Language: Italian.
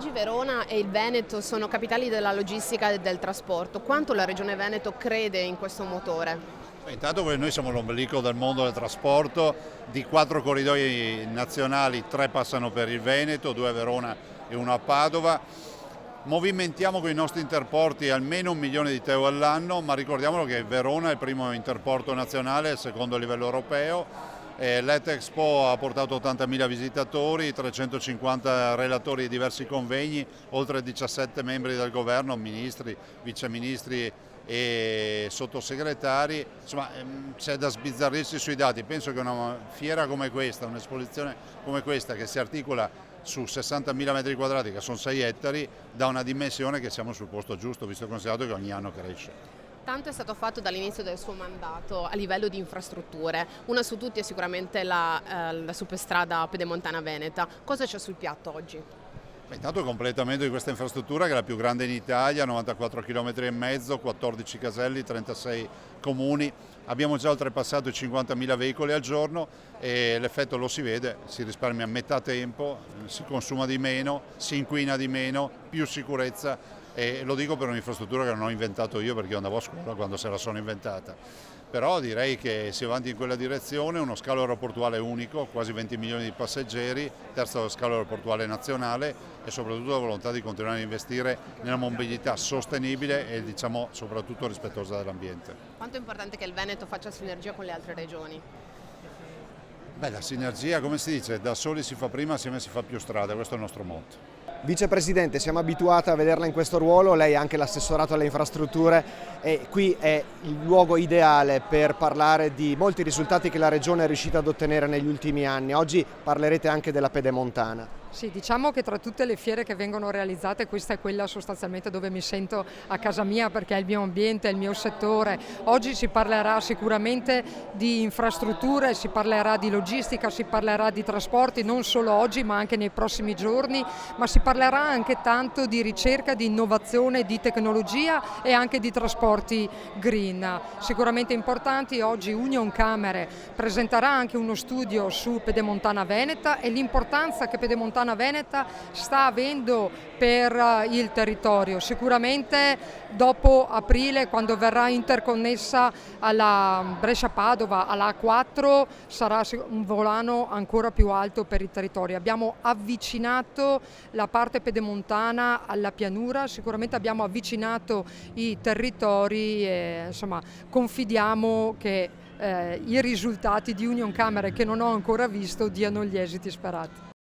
Oggi Verona e il Veneto sono capitali della logistica e del trasporto. Quanto la Regione Veneto crede in questo motore? Intanto noi siamo l'ombelico del mondo del trasporto, di 4 corridoi nazionali 3 passano per il Veneto, 2 a Verona e 1 a Padova. Movimentiamo con i nostri interporti almeno 1 milione di TEU all'anno, ma ricordiamolo che Verona è il primo interporto nazionale, il secondo a livello europeo. L'Etexpo ha portato 80.000 visitatori, 350 relatori di diversi convegni, oltre 17 membri del governo, ministri, viceministri e sottosegretari. Insomma, c'è da sbizzarrirsi sui dati. Penso che una fiera come questa, un'esposizione come questa che si articola su 60.000 metri quadrati, che sono 6 ettari, dà una dimensione che siamo sul posto giusto, visto e considerato che ogni anno cresce. Tanto è stato fatto dall'inizio del suo mandato a livello di infrastrutture. Una su tutti è sicuramente la superstrada pedemontana veneta. Cosa c'è sul piatto oggi? Intanto il completamento di questa infrastruttura, che è la più grande in Italia, 94 km e mezzo, 14 caselli, 36 comuni. Abbiamo già oltrepassato i 50.000 veicoli al giorno e l'effetto lo si vede: si risparmia metà tempo, si consuma di meno, si inquina di meno, più sicurezza. E lo dico per un'infrastruttura che non ho inventato io, perché io andavo a scuola quando se la sono inventata. Però direi che si va avanti in quella direzione, uno scalo aeroportuale unico, quasi 20 milioni di passeggeri, terzo scalo aeroportuale nazionale e soprattutto la volontà di continuare a investire nella mobilità sostenibile e soprattutto rispettosa dell'ambiente. Quanto è importante che il Veneto faccia sinergia con le altre regioni? La sinergia, come si dice, da soli si fa prima, assieme si fa più strada, questo è il nostro motto. Vicepresidente, siamo abituati a vederla in questo ruolo, lei è anche l'assessorato alle infrastrutture e qui è il luogo ideale per parlare di molti risultati che la Regione è riuscita ad ottenere negli ultimi anni. Oggi parlerete anche della pedemontana. Sì, diciamo che tra tutte le fiere che vengono realizzate questa è quella sostanzialmente dove mi sento a casa mia, perché è il mio ambiente, è il mio settore. Oggi si parlerà sicuramente di infrastrutture, si parlerà di logistica, si parlerà di trasporti, non solo oggi ma anche nei prossimi giorni, ma si parlerà anche tanto di ricerca, di innovazione, di tecnologia e anche di trasporti green. Sicuramente importanti. Oggi Unioncamere presenterà anche uno studio su Pedemontana Veneta e l'importanza che Pedemontana Veneta sta avendo per il territorio. Sicuramente dopo aprile, quando verrà interconnessa alla Brescia-Padova, alla A4, sarà un volano ancora più alto per il territorio. Abbiamo avvicinato la parte pedemontana alla pianura, sicuramente abbiamo avvicinato i territori e insomma confidiamo che i risultati di Unioncamere, che non ho ancora visto, diano gli esiti sperati.